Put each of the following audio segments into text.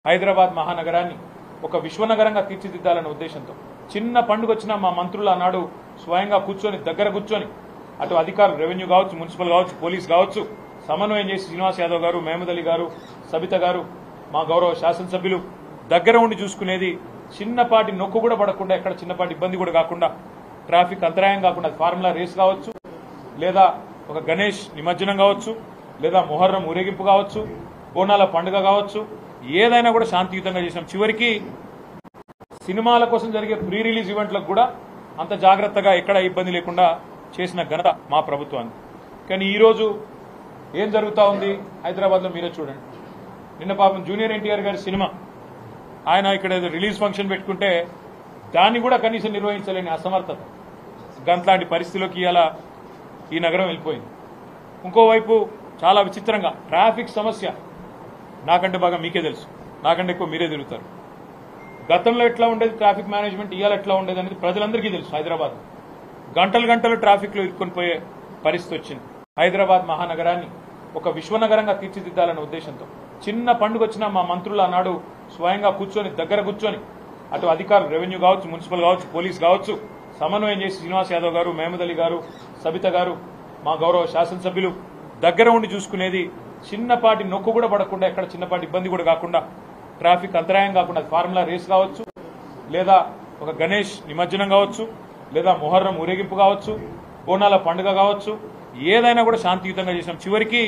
హైదరాబాద్ మహానగరాన్ని ఒక విశ్వనగరంగా తీర్చిదిద్దాలనే ఉద్దేశంతో చిన్న పండుగ వచ్చినా మా మంత్రులు ఆనాడు స్వయంగా కూర్చొని దగ్గర కూర్చొని అటు అధికారులు రెవెన్యూ కావచ్చు, మున్సిపల్ కావచ్చు, పోలీస్ కావచ్చు సమన్వయం చేసి శ్రీనివాస్ యాదవ్ గారు, మహమూద్ అలీ గారు, సబిత గారు, మా గౌరవ శాసనసభ్యులు దగ్గర ఉండి చూసుకునేది. చిన్నపాటి నొక్కు కూడా పడకుండా, ఎక్కడ చిన్నపాటి ఇబ్బంది కూడా కాకుండా, ట్రాఫిక్ అంతరాయం కాకుండా, ఫార్ములా రేస్ కావచ్చు, లేదా ఒక గణేష్ నిమజ్జనం కావచ్చు, లేదా మొహర్రం ఊరేగింపు కావచ్చు, బోనాల పండుగ కావచ్చు, ఏదైనా కూడా శాంతియుతంగా చేసాం. చివరికి సినిమాల కోసం జరిగే ప్రీ రిలీజ్ ఈవెంట్లకు కూడా అంత జాగ్రత్తగా ఎక్కడ ఇబ్బంది లేకుండా చేసిన ఘనత మా ప్రభుత్వాన్ని. కానీ ఈరోజు ఏం జరుగుతూ ఉంది హైదరాబాద్లో మీరే చూడండి. నిన్న పాపం జూనియర్ ఎన్టీఆర్ గారి సినిమా ఆయన ఇక్కడ రిలీజ్ ఫంక్షన్ పెట్టుకుంటే దాన్ని కూడా కనీసం నిర్వహించలేని అసమర్థత, గంట్లాంటి పరిస్థితిలోకి ఇలా ఈ నగరం వెళ్ళిపోయింది. ఇంకోవైపు చాలా విచిత్రంగా ట్రాఫిక్ సమస్య నాకంటే బాగా మీకే తెలుసు, నాకంటే ఎక్కువ మీరే తిరుగుతారు. గతంలో ఎట్లా ఉండేది ట్రాఫిక్ మేనేజ్మెంట్, ఇవాళ ఎట్లా ఉండేది అనేది ప్రజలందరికీ తెలుసు. హైదరాబాద్ గంటలు ట్రాఫిక్లో ఇరుక్కొని పోయే పరిస్థితి వచ్చింది. హైదరాబాద్ మహానగరాన్ని ఒక విశ్వనగరంగా తీర్చిదిద్దాలనే ఉద్దేశంతో చిన్న పండుగ వచ్చినా మా మంత్రులు ఆనాడు స్వయంగా కూర్చొని దగ్గర కూర్చొని అటు అధికారులు రెవెన్యూ కావచ్చు, మున్సిపల్ కావచ్చు, పోలీస్ కావచ్చు సమన్వయం చేసి శ్రీనివాస్ యాదవ్ గారు, మహమూద్ అలీ గారు, సబిత గారు, మా గౌరవ శాసనసభ్యులు దగ్గర ఉండి చూసుకునేది. చిన్నపాటి నొక్కు కూడా పడకుండా, ఎక్కడ చిన్నపాటి ఇబ్బంది కూడా కాకుండా, ట్రాఫిక్ అంతరాయం కాకుండా, ఫార్ములా రేస్ కావచ్చు, లేదా ఒక గణేష్ నిమజ్జనం కావచ్చు, లేదా మొహర్రం ఊరేగింపు కావచ్చు, బోనాల పండుగ కావచ్చు, ఏదైనా కూడా శాంతియుతంగా చేసాం. చివరికి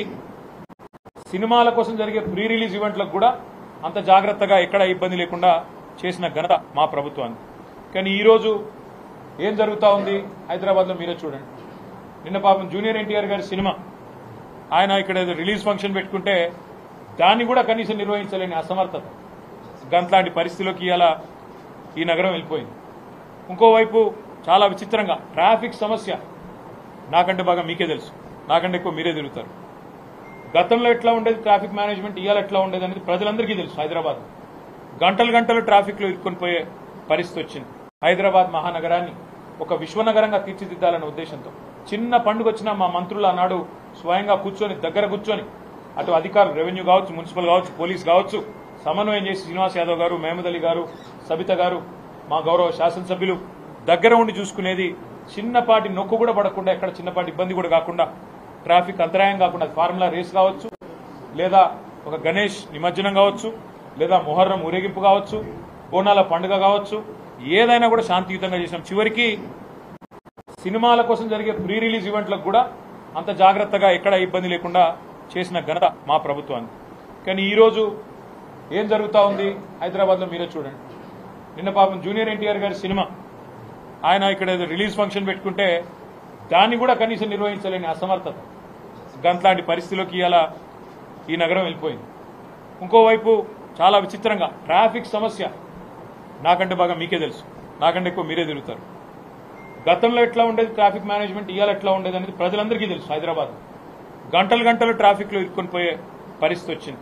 సినిమాల కోసం జరిగే ప్రీ రిలీజ్ ఈవెంట్లకు కూడా అంత జాగ్రత్తగా ఎక్కడ ఇబ్బంది లేకుండా చేసిన ఘనత మా ప్రభుత్వాన్ని. కానీ ఈరోజు ఏం జరుగుతూ ఉంది హైదరాబాద్లో మీరే చూడండి. నిన్న పాపం జూనియర్ ఎన్టీఆర్ గారి సినిమా ఆయన ఇక్కడ రిలీజ్ ఫంక్షన్ పెట్టుకుంటే దాన్ని కూడా కనీసం నిర్వహించలేని అసమర్థత, గంట్లాంటి పరిస్థితిలోకి ఇలా ఈ నగరం వెళ్ళిపోయింది. ఇంకోవైపు చాలా విచిత్రంగా ట్రాఫిక్ సమస్య నాకంటే బాగా మీకే తెలుసు, నాకంటే ఎక్కువ మీరే తిరుగుతారు. గతంలో ఎట్లా ఉండేది ట్రాఫిక్ మేనేజ్మెంట్, ఇవాళ ఎట్లా ఉండేది అనేది ప్రజలందరికీ తెలుసు. హైదరాబాద్ గంటలు ట్రాఫిక్లో ఇరుక్కొని పోయే పరిస్థితి వచ్చింది. హైదరాబాద్ మహానగరాన్ని ఒక విశ్వనగరంగా తీర్చిదిద్దాలనే ఉద్దేశంతో చిన్న పండుగ వచ్చినా మా మంత్రులు ఆనాడు స్వయంగా కూర్చొని దగ్గర కూర్చొని అటు అధికారులు రెవెన్యూ కావచ్చు, మున్సిపల్ కావచ్చు, పోలీస్ కావచ్చు సమన్వయం చేసి శ్రీనివాస్ యాదవ్ గారు, మహమూద్ అలీ గారు, సబిత గారు, మా గౌరవ శాసనసభ్యులు దగ్గర ఉండి చూసుకునేది. చిన్నపాటి నొక్కు కూడా పడకుండా, ఎక్కడ చిన్నపాటి ఇబ్బంది కూడా కాకుండా, ట్రాఫిక్ అంతరాయం కాకుండా, ఫార్ములా రేస్ కావచ్చు, లేదా ఒక గణేష్ నిమజ్జనం కావచ్చు, లేదా మొహర్రం ఊరేగింపు కావచ్చు, బోనాల పండుగ కావచ్చు, ఏదైనా కూడా శాంతియుతంగా చేసాం. చివరికి సినిమాల కోసం జరిగే ప్రీ రిలీజ్ ఈవెంట్లకు కూడా అంత జాగ్రత్తగా ఎక్కడ ఇబ్బంది లేకుండా చేసిన ఘనత మా ప్రభుత్వాన్ని. కానీ ఈరోజు ఏం జరుగుతూ ఉంది హైదరాబాద్లో మీరే చూడండి. నిన్న పాపం జూనియర్ ఎన్టీఆర్ గారి సినిమా ఆయన ఇక్కడ రిలీజ్ ఫంక్షన్ పెట్టుకుంటే దాన్ని కూడా కనీసం నిర్వహించలేని అసమర్థత, గంట్లాంటి పరిస్థితిలోకి ఇలా ఈ నగరం వెళ్ళిపోయింది. ఇంకోవైపు చాలా విచిత్రంగా ట్రాఫిక్ సమస్య నాకంటే బాగా మీకే తెలుసు, నాకంటే ఎక్కువ మీరే తిరుగుతారు. గతంలో ఎట్లా ఉండేది ట్రాఫిక్ మేనేజ్మెంట్, ఇవాళ ఎట్లా ఉండేది అనేది ప్రజలందరికీ తెలుసు. హైదరాబాద్ గంటలు ట్రాఫిక్లో ఇరుక్కొని పోయే పరిస్థితి వచ్చింది.